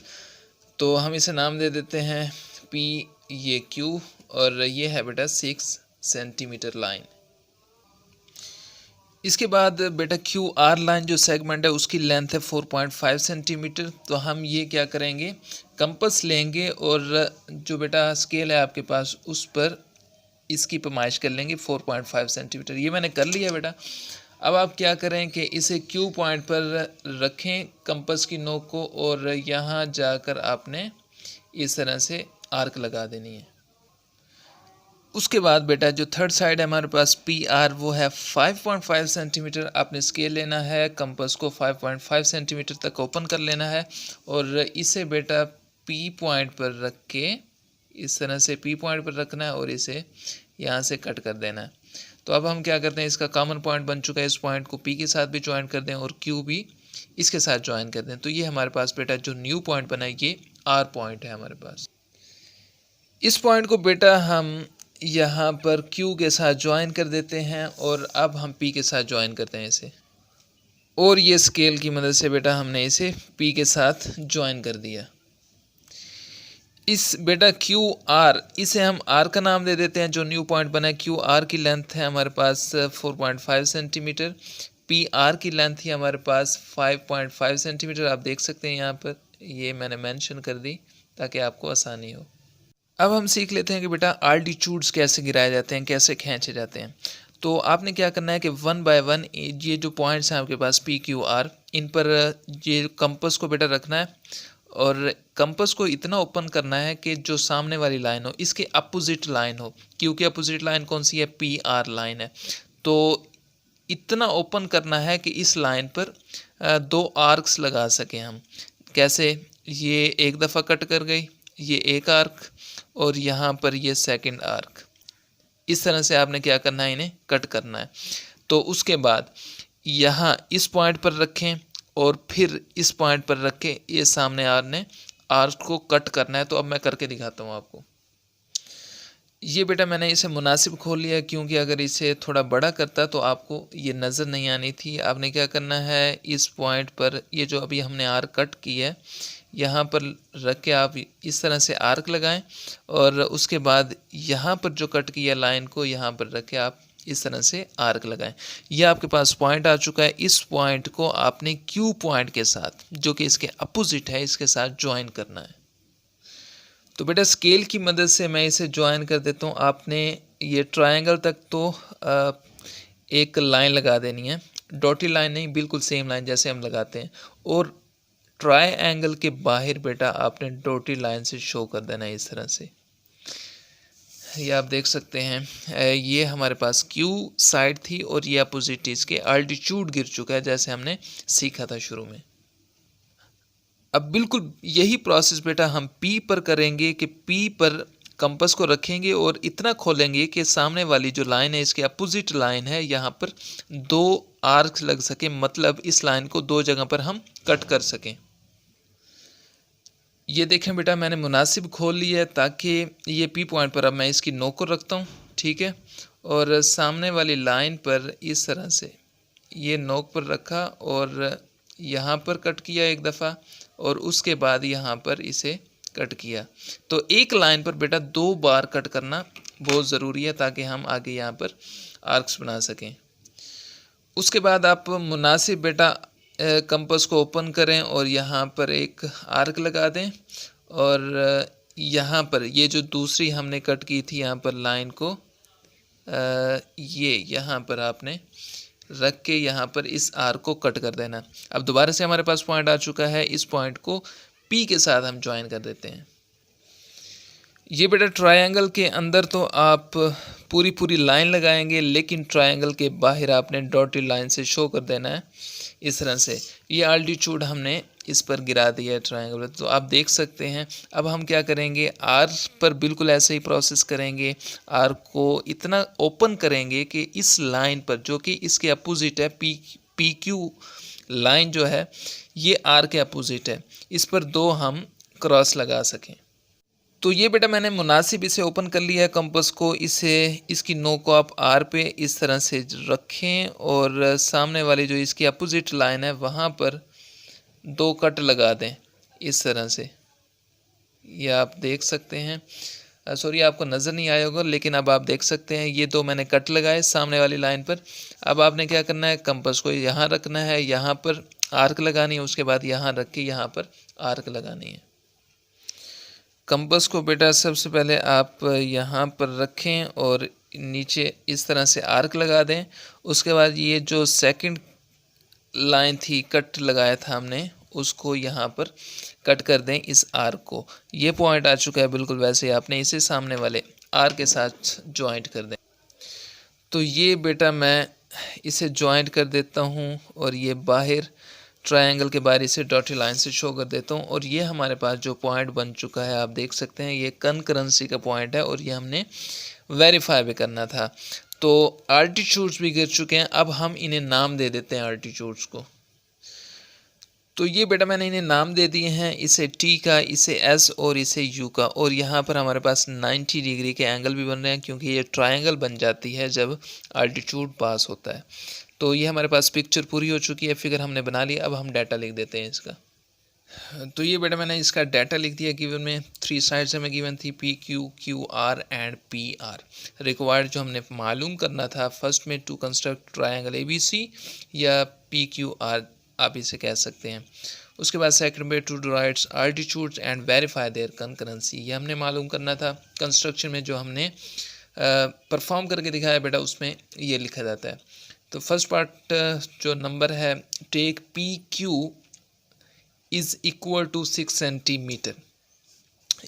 तो हम इसे नाम दे देते हैं P, ये Q और ये है बेटा 6 सेंटीमीटर लाइन। इसके बाद बेटा QR लाइन जो सेगमेंट है उसकी लेंथ है 4.5 सेंटीमीटर। तो हम ये क्या करेंगे, कंपास लेंगे और जो बेटा स्केल है आपके पास उस पर इसकी पैमाइश कर लेंगे 4.5 सेंटीमीटर। ये मैंने कर लिया बेटा। अब आप क्या करें कि इसे Q पॉइंट पर रखें कंपास की नोक को, और यहाँ जाकर आपने इस तरह से आर्क लगा देनी है। उसके बाद बेटा जो थर्ड साइड है हमारे पास PR, वो है 5.5 सेंटीमीटर। आपने स्केल लेना है, कंपास को 5.5 सेंटीमीटर तक ओपन कर लेना है और इसे बेटा P पॉइंट पर रख के, इस तरह से P पॉइंट पर रखना है और इसे यहाँ से कट कर देना है। तो अब हम क्या करते हैं, इसका कॉमन पॉइंट बन चुका है, इस पॉइंट को P के साथ भी ज्वाइन कर दें और Q भी इसके साथ ज्वाइन कर दें। तो ये हमारे पास बेटा जो न्यू पॉइंट बना है ये R पॉइंट है हमारे पास। इस पॉइंट को बेटा हम यहाँ पर Q के साथ ज्वाइन कर देते हैं और अब हम P के साथ ज्वाइन करते हैं इसे, और ये स्केल की मदद से बेटा हमने इसे P के साथ ज्वाइन कर दिया। इस बेटा QR, इसे हम R का नाम दे देते हैं, जो न्यू पॉइंट बना है। QR की लेंथ है हमारे पास 4.5 सेंटीमीटर, PR की लेंथ ही हमारे पास 5.5 सेंटीमीटर। आप देख सकते हैं यहाँ पर, ये मैंने मेंशन कर दी ताकि आपको आसानी हो। अब हम सीख लेते हैं कि बेटा अल्टीट्यूड्स कैसे गिराए जाते हैं, कैसे खींचे जाते हैं। तो आपने क्या करना है कि 1 बाय 1 ये जो पॉइंट्स हैं आपके पास PQR, इन पर ये कंपास को बेटा रखना है और कंपास को इतना ओपन करना है कि जो सामने वाली लाइन हो इसके अपोजिट लाइन हो, क्योंकि अपोजिट लाइन कौन सी है, PR लाइन है। तो इतना ओपन करना है कि इस लाइन पर 2 आर्क्स लगा सकें हम। कैसे, ये एक दफ़ा कट कर गई, ये एक आर्क और यहाँ पर ये सेकंड आर्क। इस तरह से आपने क्या करना है, इन्हें कट करना है। तो उसके बाद यहाँ इस पॉइंट पर रखें और फिर इस पॉइंट पर रख के ये सामने आपने आर्क को कट करना है। तो अब मैं करके दिखाता हूँ आपको। ये बेटा मैंने इसे मुनासिब खोल लिया, क्योंकि अगर इसे थोड़ा बड़ा करता तो आपको ये नज़र नहीं आनी थी। आपने क्या करना है, इस पॉइंट पर ये जो अभी हमने आर्क कट की है यहाँ पर रख के आप इस तरह से आर्क लगाएं और उसके बाद यहाँ पर जो कट किया लाइन को यहाँ पर रख के आप इस तरह से आर्क लगाएं। यह आपके पास पॉइंट आ चुका है। इस पॉइंट को आपने क्यू पॉइंट के साथ, जो कि इसके अपोजिट है, इसके साथ ज्वाइन करना है। तो बेटा स्केल की मदद से मैं इसे ज्वाइन कर देता हूँ। आपने ये ट्रायंगल तक तो एक लाइन लगा देनी है, डॉटी लाइन नहीं, बिल्कुल सेम लाइन जैसे हम लगाते हैं। और ट्रायंगल के बाहर बेटा आपने डॉटी लाइन से शो कर देना है इस तरह से। ये आप देख सकते हैं, ये हमारे पास क्यू साइड थी और ये अपोजिट थी, इसके अल्टीट्यूड गिर चुका है जैसे हमने सीखा था शुरू में। अब बिल्कुल यही प्रोसेस बेटा हम पी पर करेंगे कि पी पर कंपास को रखेंगे और इतना खोलेंगे कि सामने वाली जो लाइन है इसके अपोजिट लाइन है, यहाँ पर दो आर्क्स लग सके, मतलब इस लाइन को दो जगह पर हम कट कर सकें। ये देखें बेटा मैंने मुनासिब खोल लिया है ताकि ये पी पॉइंट पर अब मैं इसकी नोक को रखता हूँ, ठीक है। और सामने वाली लाइन पर इस तरह से ये नोक पर रखा और यहाँ पर कट किया एक दफ़ा और उसके बाद यहाँ पर इसे कट किया। तो एक लाइन पर बेटा 2 बार कट करना बहुत ज़रूरी है ताकि हम आगे यहाँ पर आर्क्स बना सकें। उसके बाद आप मुनासिब बेटा कंपास को ओपन करें और यहाँ पर एक आर्क लगा दें और यहाँ पर ये जो दूसरी हमने कट की थी यहाँ पर लाइन को ये यहाँ पर आपने रख के यहाँ पर इस आर्क को कट कर देना। अब दोबारा से हमारे पास पॉइंट आ चुका है, इस पॉइंट को पी के साथ हम ज्वाइन कर देते हैं। ये बेटा ट्रायंगल के अंदर तो आप पूरी लाइन लगाएंगे, लेकिन ट्रायंगल के बाहर आपने डॉटेड लाइन से शो कर देना है इस तरह से। ये अल्टीट्यूड हमने इस पर गिरा दिया है ट्रायंगल, तो आप देख सकते हैं। अब हम क्या करेंगे, आर पर बिल्कुल ऐसे ही प्रोसेस करेंगे। आर को इतना ओपन करेंगे कि इस लाइन पर जो कि इसके अपोजिट है, पी क्यू लाइन जो है ये आर के अपोजिट है, इस पर 2 हम क्रॉस लगा सकें। तो ये बेटा मैंने मुनासिब इसे ओपन कर लिया है कंपास को। इसे इसकी नोक को आप आर पे इस तरह से रखें और सामने वाली जो इसकी अपोजिट लाइन है वहाँ पर 2 कट लगा दें इस तरह से। ये आप देख सकते हैं, सॉरी आपको नज़र नहीं आया होगा, लेकिन अब आप देख सकते हैं ये 2 मैंने कट लगाए सामने वाली लाइन पर। अब आपने क्या करना है, कंपास को यहाँ रखना है, यहाँ पर आर्क लगानी है, उसके बाद यहाँ रख के यहाँ पर आर्क लगानी है। कंपास को बेटा सबसे पहले आप यहाँ पर रखें और नीचे इस तरह से आर्क लगा दें। उसके बाद ये जो सेकंड लाइन थी, कट लगाया था हमने, उसको यहाँ पर कट कर दें इस आर्क को। ये पॉइंट आ चुका है बिल्कुल वैसे ही, आपने इसे सामने वाले आर्क के साथ ज्वाइंट कर दें। तो ये बेटा मैं इसे ज्वाइंट कर देता हूँ और ये बाहर ट्रायंगल के बाहर इसे डॉटेड लाइन से शो कर देता हूँ। और ये हमारे पास जो पॉइंट बन चुका है आप देख सकते हैं, ये कंकरेंसी का पॉइंट है और ये हमने वेरीफाई भी करना था। तो अल्टीट्यूड्स भी गिर चुके हैं, अब हम इन्हें नाम दे देते हैं अल्टीट्यूड्स को। तो ये बेटा मैंने इन्हें नाम दे दिए हैं, इसे टी का, इसे एस और इसे यू का। और यहाँ पर हमारे पास 90 डिग्री के एंगल भी बन रहे हैं, क्योंकि ये ट्रायंगल बन जाती है जब अल्टीट्यूड पास होता है। तो ये हमारे पास पिक्चर पूरी हो चुकी है, फिगर हमने बना ली। अब हम डाटा लिख देते हैं इसका। तो ये बेटा मैंने इसका डाटा लिख दिया। गिवन में 3 साइड्स हमें गिवन थी, P Q, Q R and P R. Required जो हमने मालूम करना था, फर्स्ट में to construct triangle A B C या पी क्यू आर आप इसे कह सकते हैं। उसके बाद सेकंड में to derives altitudes and verify their concurrency, ये हमने मालूम करना था। कंस्ट्रक्शन में जो हमने परफॉर्म करके दिखाया बेटा, उसमें ये लिखा जाता है। तो फर्स्ट पार्ट जो नंबर है, take P Q is equal to 6 centimetre.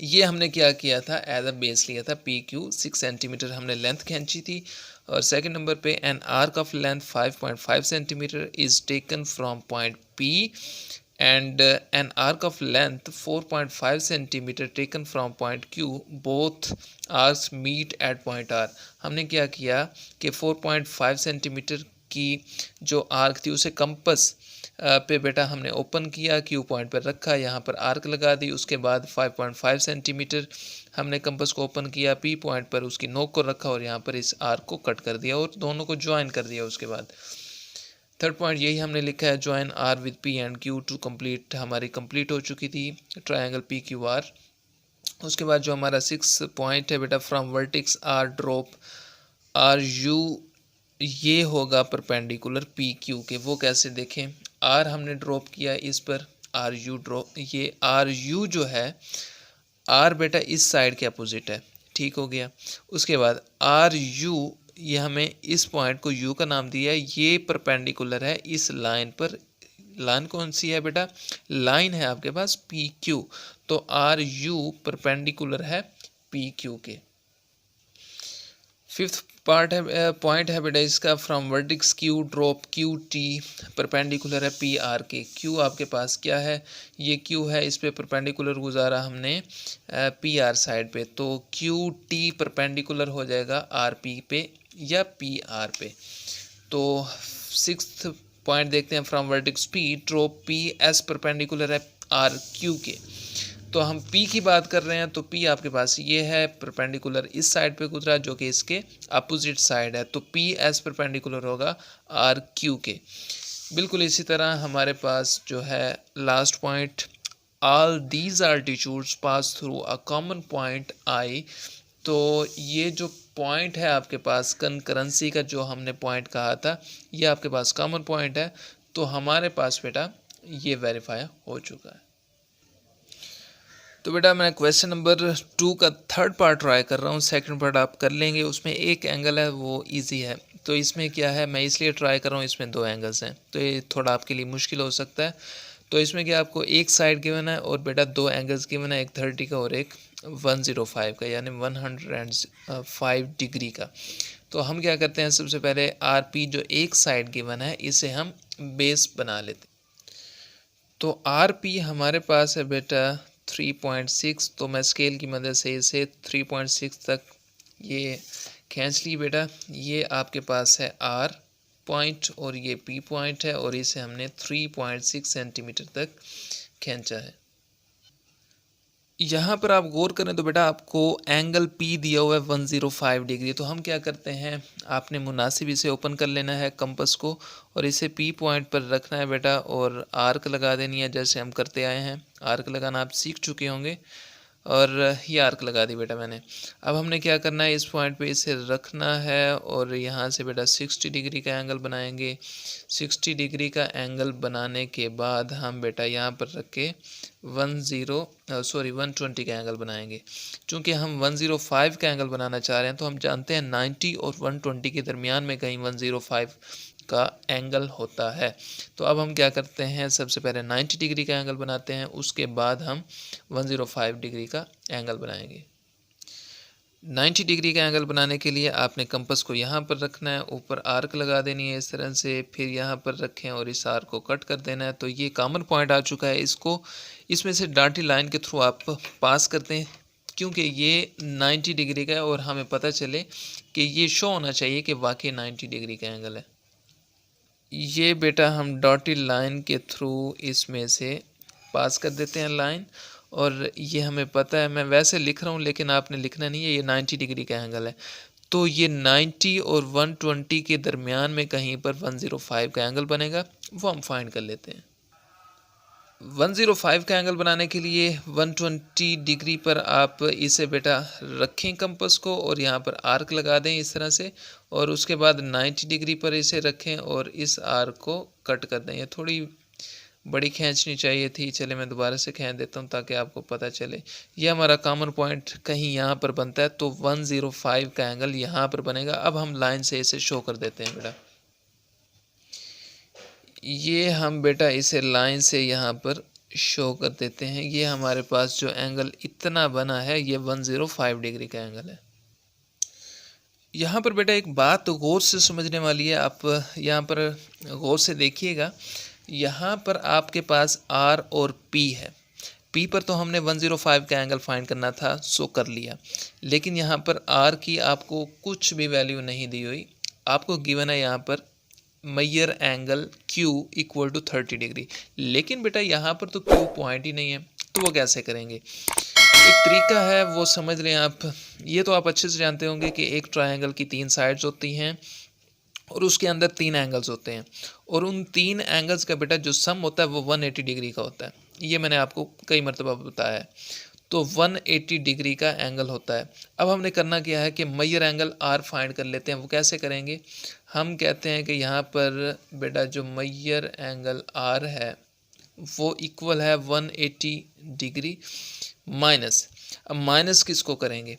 ये हमने क्या किया था, एज अ बेस लिया था। पी क्यू 6 सेंटीमीटर हमने लेंथ खींची थी। और सेकंड नंबर पे an arc of length 5.5 centimetre is taken from point P and an arc of length 4.5 centimeter taken from point Q, both arcs meet at point R। हमने क्या किया कि 4.5 centimetre की जो आर्क थी उसे कंपस पे बेटा हमने ओपन किया, क्यू पॉइंट पर रखा, यहाँ पर आर्क लगा दी। उसके बाद 5.5 सेंटीमीटर हमने कंपस को ओपन किया, पी पॉइंट पर उसकी नोक को रखा और यहाँ पर इस आर्क को कट कर दिया और दोनों को ज्वाइन कर दिया। उसके बाद थर्ड पॉइंट यही हमने लिखा है, join R with P and Q to complete. हमारी कंप्लीट हो चुकी थी ट्रायंगल पी क्यू आर। उसके बाद जो हमारा 6 पॉइंट है बेटा, from vertex R drop R U, ये होगा परपेंडिकुलर पी क्यू के। वो कैसे देखें, आर हमने ड्रॉप किया इस पर, आर यू ड्रॉप, ये आर यू जो है, आर बेटा इस साइड के अपोजिट है, ठीक हो गया। उसके बाद आर यू, ये हमें इस पॉइंट को यू का नाम दिया है, ये परपेंडिकुलर है इस लाइन पर। लाइन कौन सी है बेटा, लाइन है आपके पास पी क्यू, तो आर यू परपेंडिकुलर है पी क्यू के। फिफ्थ पार्ट है, पॉइंट है बेटा इसका, from vertices Q drop Q T, perpendicular है पी आर के। क्यू आपके पास क्या है, ये क्यू है, इस पे परपेंडिकुलर गुजारा हमने पी आर साइड पे, तो क्यू टी परपेंडिकुलर हो जाएगा आर पी पे या पी आर पे। तो सिक्स्थ पॉइंट देखते हैं, from vertices P drop P S perpendicular है आर क्यू के। तो हम P की बात कर रहे हैं, तो P आपके पास ये है परपेंडिकुलर इस साइड पे गुजरा जो कि इसके अपोजिट साइड है, तो P एस परपेंडिकुलर होगा आर क्यू के। बिल्कुल इसी तरह हमारे पास जो है last point, all these altitudes pass through a common point I. तो ये जो पॉइंट है आपके पास कनकरेंसी का, जो हमने पॉइंट कहा था, ये आपके पास कॉमन पॉइंट है, तो हमारे पास बेटा ये वेरीफाई हो चुका है। तो बेटा मैं क्वेश्चन नंबर 2 का थर्ड पार्ट ट्राई कर रहा हूँ, सेकंड पार्ट आप कर लेंगे। उसमें एक एंगल है वो इजी है, तो इसमें क्या है, मैं इसलिए ट्राई कर रहा हूँ, इसमें 2 एंगल्स हैं, तो ये थोड़ा आपके लिए मुश्किल हो सकता है। तो इसमें क्या आपको एक साइड गिवन है और बेटा 2 एंगल्स गिवन है, एक 30 का और एक 105 का, यानी 105 डिग्री का। तो हम क्या करते हैं, सबसे पहले आर पी जो एक साइड गिवन है इसे हम बेस बना लेते हैं। तो आर पी हमारे पास है बेटा 3.6, तो मैं स्केल की मदद से इसे 3.6 तक ये खींच ली बेटा। ये आपके पास है आर पॉइंट और ये पी पॉइंट है, और इसे हमने 3.6 सेंटीमीटर तक खींचा है। यहाँ पर आप गौर करें तो बेटा आपको एंगल पी दिया हुआ है 105 डिग्री। तो हम क्या करते हैं, आपने मुनासिब इसे ओपन कर लेना है कंपस को, और इसे पी पॉइंट पर रखना है बेटा, और आर्क लगा देनी है जैसे हम करते आए हैं। आर्क लगाना आप सीख चुके होंगे, और ये आर्क लगा दी बेटा मैंने। अब हमने क्या करना है, इस पॉइंट पे इसे रखना है, और यहाँ से बेटा 60 डिग्री का एंगल बनाएंगे। 60 डिग्री का एंगल बनाने के बाद हम बेटा यहाँ पर रख के 120 का एंगल बनाएंगे। चूँकि हम 105 का एंगल बनाना चाह रहे हैं, तो हम जानते हैं 90 और 120 के दरमियान में कहीं 105 का एंगल होता है। तो अब हम क्या करते हैं, सबसे पहले 90 डिग्री का एंगल बनाते हैं, उसके बाद हम 105 डिग्री का एंगल बनाएंगे। 90 डिग्री का एंगल बनाने के लिए आपने कंपस को यहाँ पर रखना है, ऊपर आर्क लगा देनी है इस तरह से, फिर यहाँ पर रखें और इस आर्क को कट कर देना है। तो ये कॉमन पॉइंट आ चुका है, इसको इसमें से डार्टी लाइन के थ्रू आप पास करते हैं, क्योंकि ये 90 डिग्री का है और हमें पता चले कि ये शो होना चाहिए कि वाकई 90 डिग्री का एंगल है। ये बेटा हम डॉटेड लाइन के थ्रू इसमें से पास कर देते हैं लाइन, और ये हमें पता है, मैं वैसे लिख रहा हूँ लेकिन आपने लिखना नहीं है, ये 90 डिग्री का एंगल है। तो ये 90 और 120 के दरमियान में कहीं पर 105 का एंगल बनेगा, वो हम फाइंड कर लेते हैं। 105 का एंगल बनाने के लिए 120 डिग्री पर आप इसे बेटा रखें कंपस को, और यहाँ पर आर्क लगा दें इस तरह से, और उसके बाद 90 डिग्री पर इसे रखें और इस आर्क को कट कर दें। ये थोड़ी बड़ी खींचनी चाहिए थी, चले मैं दोबारा से खींच देता हूँ ताकि आपको पता चले। ये हमारा कॉमन पॉइंट कहीं यहाँ पर बनता है, तो 105 का एंगल यहाँ पर बनेगा। अब हम लाइन से इसे शो कर देते हैं बेटा। ये हम बेटा इसे लाइन से यहाँ पर शो कर देते हैं। ये हमारे पास जो एंगल इतना बना है, ये 105 डिग्री का एंगल है। यहाँ पर बेटा एक बात तो गौर से समझने वाली है, आप यहाँ पर गौर से देखिएगा यहाँ पर आपके पास R और P है। P पर तो हमने 105 का एंगल फाइंड करना था, सो कर लिया। लेकिन यहाँ पर R की आपको कुछ भी वैल्यू नहीं दी हुई, आपको गिवन है यहाँ पर measure angle Q equal to 30 degree. लेकिन बेटा यहाँ पर तो Q पॉइंट ही नहीं है, तो वो कैसे करेंगे? एक तरीका है, वो समझ लें आप। ये तो आप अच्छे से जानते होंगे कि एक ट्रायंगल की 3 साइड्स होती हैं और उसके अंदर 3 एंगल्स होते हैं, और उन 3 एंगल्स का बेटा जो सम होता है वो 180 डिग्री का होता है। ये मैंने आपको कई मरतबा बताया है। तो 180 डिग्री का एंगल होता है। अब हमने करना क्या है कि मैयर एंगल R फाइंड कर लेते हैं। वो कैसे करेंगे? हम कहते हैं कि यहाँ पर बेटा जो मैयर एंगल R है वो इक्वल है 180 डिग्री माइनस। अब माइनस किसको करेंगे?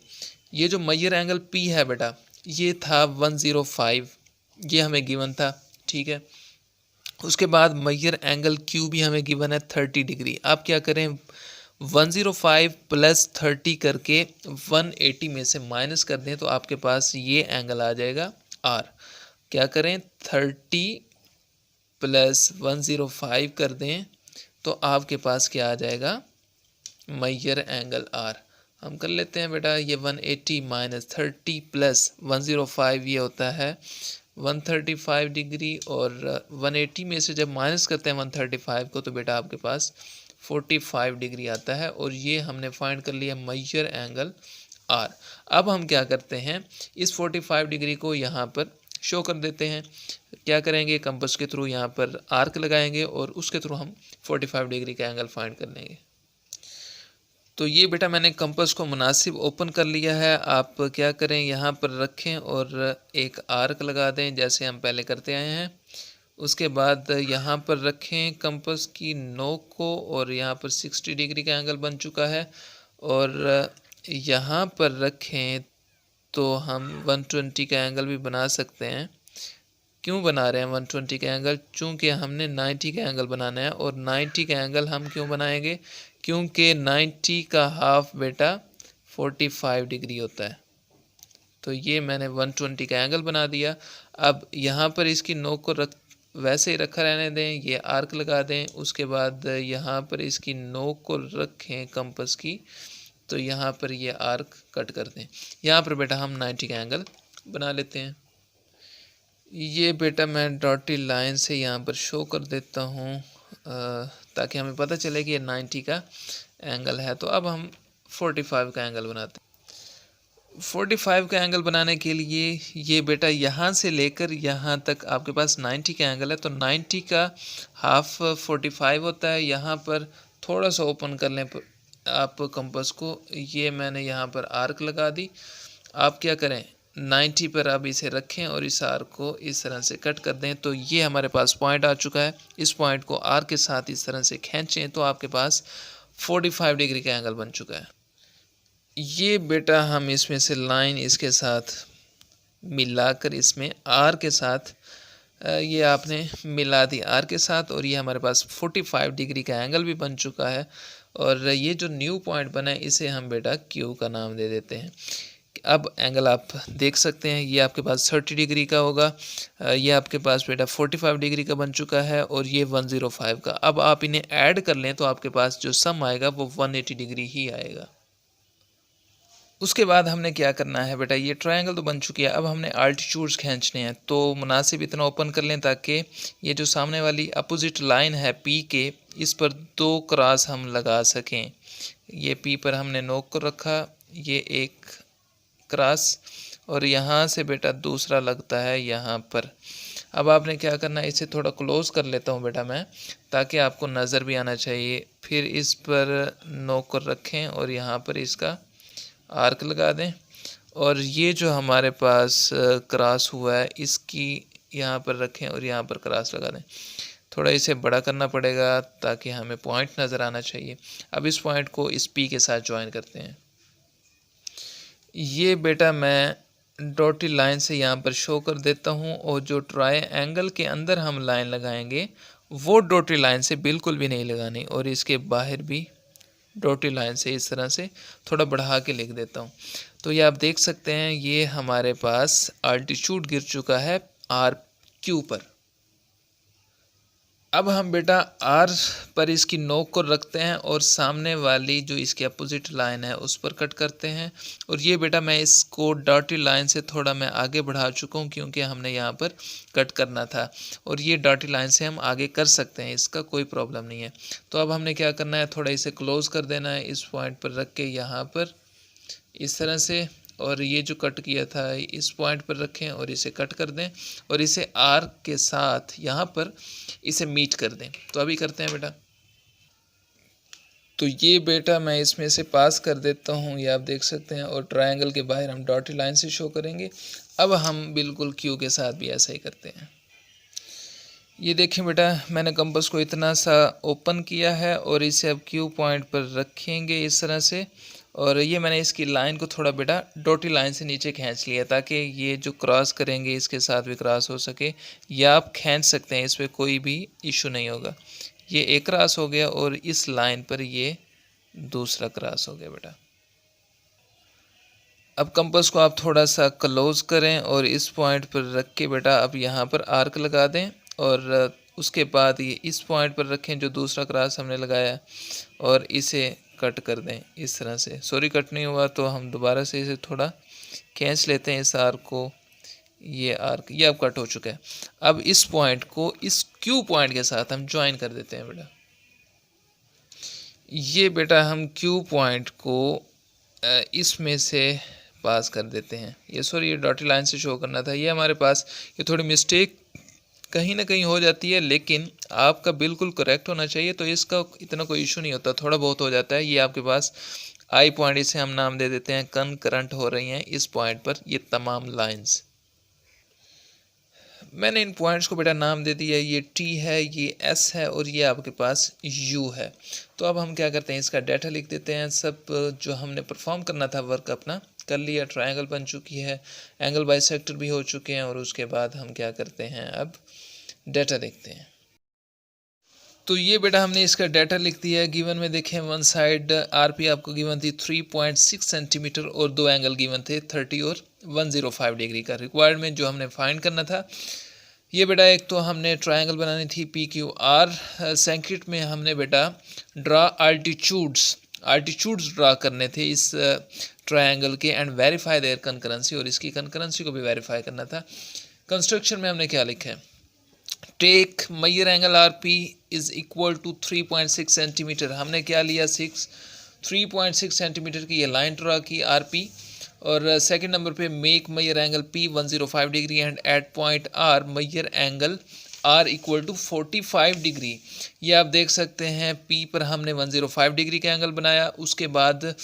ये जो मैयर एंगल P है बेटा, ये था 105, ये हमें गिवन था, ठीक है। उसके बाद मैयर एंगल Q भी हमें गिवन है 30 डिग्री। आप क्या करें, 105 प्लस 30 करके 180 में से माइनस कर दें तो आपके पास ये एंगल आ जाएगा R। क्या करें, 30 प्लस 105 कर दें तो आपके पास क्या आ जाएगा, मैयर एंगल R। हम कर लेते हैं बेटा, ये 180 माइनस 30 प्लस 105 ये होता है 135 डिग्री, और 180 में से जब माइनस करते हैं 135 को तो बेटा आपके पास 45 डिग्री आता है, और ये हमने फाइंड कर लिया मैयर एंगल R। अब हम क्या करते हैं, इस 45 डिग्री को यहाँ पर शो कर देते हैं। क्या करेंगे, कंपास के थ्रू यहाँ पर आर्क लगाएंगे और उसके थ्रू हम 45 डिग्री का एंगल फाइंड कर लेंगे। तो ये बेटा मैंने कंपास को मुनासिब ओपन कर लिया है। आप क्या करें, यहाँ पर रखें और एक आर्क लगा दें जैसे हम पहले करते आए हैं। उसके बाद यहाँ पर रखें कंपास की नोक को, और यहाँ पर 60 डिग्री का एंगल बन चुका है। और यहाँ पर रखें तो हम 120 का एंगल भी बना सकते हैं। क्यों बना रहे हैं 120 का एंगल? चूँकि हमने 90 का एंगल बनाना है, और 90 का एंगल हम क्यों बनाएंगे? क्योंकि 90 का हाफ बेटा 45 डिग्री होता है। तो ये मैंने 120 का एंगल बना दिया। अब यहाँ पर इसकी नोक को वैसे ही रखा रहने दें, ये आर्क लगा दें। उसके बाद यहाँ पर इसकी नोक को रखें कंपास की, तो यहाँ पर ये आर्क कट कर दें। यहाँ पर बेटा हम 90 का एंगल बना लेते हैं। ये बेटा मैं डॉटेड लाइन से यहाँ पर शो कर देता हूँ ताकि हमें पता चले कि ये 90 का एंगल है। तो अब हम 45 का एंगल बनाते हैं। 45 का एंगल बनाने के लिए ये बेटा यहाँ से लेकर यहाँ तक आपके पास 90 का एंगल है, तो 90 का हाफ 45 होता है। यहाँ पर थोड़ा सा ओपन कर लें आप कंपास को। ये मैंने यहाँ पर आर्क लगा दी। आप क्या करें, 90 पर अब इसे रखें और इस आर्क को इस तरह से कट कर दें, तो ये हमारे पास पॉइंट आ चुका है। इस पॉइंट को आर्क के साथ इस तरह से खींचें तो आपके पास 45 डिग्री का एंगल बन चुका है। ये बेटा हम इसमें से लाइन इसके साथ मिलाकर इसमें आर के साथ ये आपने मिला दी आर के साथ, और ये हमारे पास 45 डिग्री का एंगल भी बन चुका है। और ये जो न्यू पॉइंट बना है इसे हम बेटा क्यू का नाम दे देते हैं। अब एंगल आप देख सकते हैं, ये आपके पास 30 डिग्री का होगा, ये आपके पास बेटा 45 डिग्री का बन चुका है, और ये 105 का। अब आप इन्हें ऐड कर लें तो आपके पास जो सम आएगा वो 180 डिग्री ही आएगा। उसके बाद हमने क्या करना है बेटा, ये ट्रायंगल तो बन चुकी है। अब हमने अल्टीट्यूड्स खींचने हैं, तो मुनासिब इतना ओपन कर लें ताकि ये जो सामने वाली अपोजिट लाइन है पी के, इस पर 2 क्रॉस हम लगा सकें। ये पी पर हमने नोक को रखा, ये एक क्रॉस, और यहाँ से बेटा दूसरा लगता है यहाँ पर। अब आपने क्या करना है, इसे थोड़ा क्लोज कर लेता हूँ बेटा मैं, ताकि आपको नज़र भी आना चाहिए। फिर इस पर नोक को रखें और यहाँ पर इसका आर्क लगा दें, और ये जो हमारे पास क्रॉस हुआ है इसकी यहाँ पर रखें और यहाँ पर क्रॉस लगा दें। थोड़ा इसे बड़ा करना पड़ेगा ताकि हमें पॉइंट नज़र आना चाहिए। अब इस पॉइंट को इस पी के साथ ज्वाइन करते हैं। ये बेटा मैं डॉटेड लाइन से यहाँ पर शो कर देता हूँ, और जो ट्रायंगल के अंदर हम लाइन लगाएंगे वो डॉटेड लाइन से बिल्कुल भी नहीं लगानी, और इसके बाहर भी डॉटेड लाइन से इस तरह से थोड़ा बढ़ा के लिख देता हूँ। तो ये आप देख सकते हैं, ये हमारे पास अल्टीट्यूड गिर चुका है आर क्यू पर। अब हम बेटा आर पर इसकी नोक को रखते हैं और सामने वाली जो इसकी अपोजिट लाइन है उस पर कट करते हैं। और ये बेटा मैं इसको डॉटेड लाइन से थोड़ा मैं आगे बढ़ा चुका हूँ क्योंकि हमने यहाँ पर कट करना था, और ये डॉटेड लाइन से हम आगे कर सकते हैं, इसका कोई प्रॉब्लम नहीं है। तो अब हमने क्या करना है, थोड़ा इसे क्लोज कर देना है, इस पॉइंट पर रख के यहाँ पर इस तरह से, और ये जो कट किया था इस पॉइंट पर रखें और इसे कट कर दें और इसे आर के साथ यहाँ पर इसे मीट कर दें। तो अभी करते हैं बेटा। तो ये बेटा मैं इसमें से पास कर देता हूँ, ये आप देख सकते हैं, और ट्रायंगल के बाहर हम डॉटेड लाइन से शो करेंगे। अब हम बिल्कुल क्यू के साथ भी ऐसा ही करते हैं। ये देखें बेटा, मैंने कंपास को इतना सा ओपन किया है और इसे अब क्यू पॉइंट पर रखेंगे इस तरह से, और ये मैंने इसकी लाइन को थोड़ा बेटा डॉटेड लाइन से नीचे खींच लिया ताकि ये जो क्रॉस करेंगे इसके साथ भी क्रॉस हो सके, या आप खींच सकते हैं, इस पर कोई भी इशू नहीं होगा। ये एक क्रॉस हो गया और इस लाइन पर ये दूसरा क्रॉस हो गया बेटा। अब कंपास को आप थोड़ा सा क्लोज करें और इस पॉइंट पर रख के बेटा अब यहाँ पर आर्क लगा दें, और उसके बाद ये इस पॉइंट पर रखें जो दूसरा क्रॉस हमने लगाया, और इसे कट कर दें इस तरह से। सॉरी कट नहीं हुआ तो हम दोबारा से इसे थोड़ा खींच लेते हैं इस आर्क को। ये आर्क ये अब कट हो चुका है। अब इस पॉइंट को इस क्यू पॉइंट के साथ हम ज्वाइन कर देते हैं बेटा। ये बेटा हम क्यू पॉइंट को इसमें से पास कर देते हैं। ये सॉरी ये डॉटेड लाइन से शो करना था, ये हमारे पास ये थोड़ी मिस्टेक कहीं ना कहीं हो जाती है, लेकिन आपका बिल्कुल करेक्ट होना चाहिए, तो इसका इतना कोई इशू नहीं होता, थोड़ा बहुत हो जाता है। ये आपके पास आई पॉइंट, इसे हम नाम दे देते हैं कनकरेंट हो रही हैं इस पॉइंट पर ये तमाम लाइंस। मैंने इन पॉइंट्स को बेटा नाम दे दिया, ये टी है, ये एस है, और ये आपके पास यू है। तो अब हम क्या करते हैं, इसका डाटा लिख देते हैं। सब जो हमने परफॉर्म करना था वर्क अपना कर लिया, ट्रायंगल बन चुकी है, एंगल बाइसेक्टर भी हो चुके हैं, और उसके बाद हम क्या करते हैं, अब डाटा लिखते हैं। तो ये बेटा हमने इसका डाटा लिख दिया है। गिवन में देखें वन साइड आरपी आपको गिवन थी 3.6 सेंटीमीटर और दो एंगल गिवन थे 30 और 105 डिग्री का। रिक्वायरमेंट जो हमने फाइंड करना था, ये बेटा एक तो हमने ट्रायंगल बनानी थी पी क्यू आर। सेकेंड में हमने बेटा ड्रा आल्टीट्यूड्स ड्रा करने थे इस ट्रायंगल के, एंड वेरीफाई देयर कंकरेंसी, और इसकी कंकरेंसी को भी वेरीफाई करना था। कंस्ट्रक्शन में हमने क्या लिखा है, take measure angle R P is equal to 3.6 centimetre. हमने क्या लिया 3.6 सेंटीमीटर की ये लाइन ड्रा की आर पी, और सेकंड नंबर पे make measure angle P 105 degree and at point R measure angle R equal to 45 degree. ये आप देख सकते हैं पी पर हमने 105 डिग्री का एंगल बनाया। उसके बाद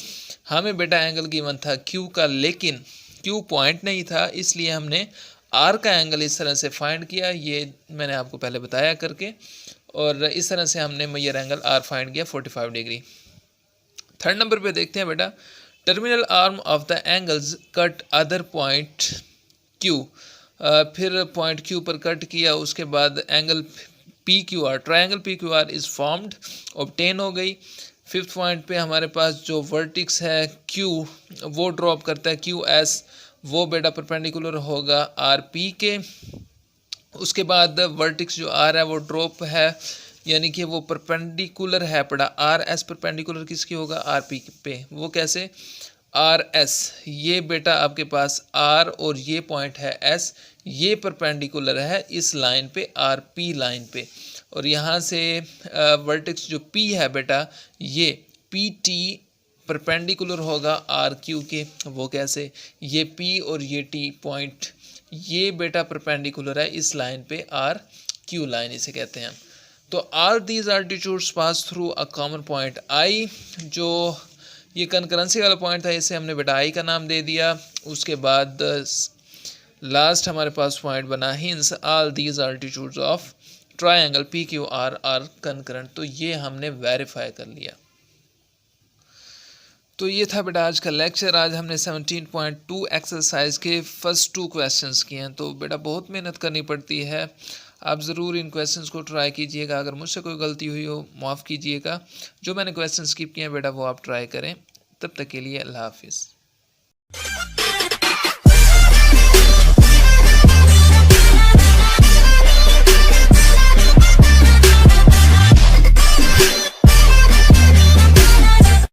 हमें बेटा एंगल गिवन था क्यू का, लेकिन क्यू पॉइंट नहीं था, इसलिए हमने आर का एंगल इस तरह से फाइंड किया, ये मैंने आपको पहले बताया करके, और इस तरह से हमने मेजर एंगल आर फाइंड किया 45 डिग्री। थर्ड नंबर पे देखते हैं बेटा, terminal arm of the angles cut other point Q. फिर पॉइंट क्यू पर कट किया, उसके बाद angle P Q are, triangle P Q are is formed, obtain हो गई। फिफ्थ पॉइंट पे हमारे पास जो वर्टिक्स है क्यू वो ड्रॉप करता है क्यू एस, वो बेटा परपेंडिकुलर होगा आर पी के। उसके बाद वर्टिक्स जो आर है वो ड्रॉप है, यानी कि वो परपेंडिकुलर है पड़ा आर एस, परपेंडिकुलर किसकी होगा आर पी पे। वो कैसे, आर एस, ये बेटा आपके पास आर और ये पॉइंट है एस, ये परपेंडिकुलर है इस लाइन पे आर पी लाइन पे, और यहाँ से वर्टेक्स जो पी है बेटा ये पी टी परपेंडिकुलर होगा आर क्यू के। वो कैसे, ये पी और ये टी पॉइंट ये बेटा परपेंडिकुलर है इस लाइन पे आर क्यू लाइन इसे कहते हैं। तो all these altitudes pass through a common point I, जो ये कंकरेंसी वाला पॉइंट था इसे हमने बेटा आई का नाम दे दिया। उसके बाद लास्ट हमारे पास पॉइंट बना hence all these altitudes of triangle P Q R are concurrent. तो ये हमने वेरीफाई कर लिया। तो ये था बेटा आज का लेक्चर। आज हमने 17.2 एक्सरसाइज के फर्स्ट 2 क्वेश्चंस किए हैं। तो बेटा बहुत मेहनत करनी पड़ती है, आप ज़रूर इन क्वेश्चंस को ट्राई कीजिएगा। अगर मुझसे कोई गलती हुई हो माफ़ कीजिएगा। जो मैंने क्वेश्चन स्किप किए हैं बेटा वो आप ट्राई करें। तब तक के लिए अल्लाह हाफिज़।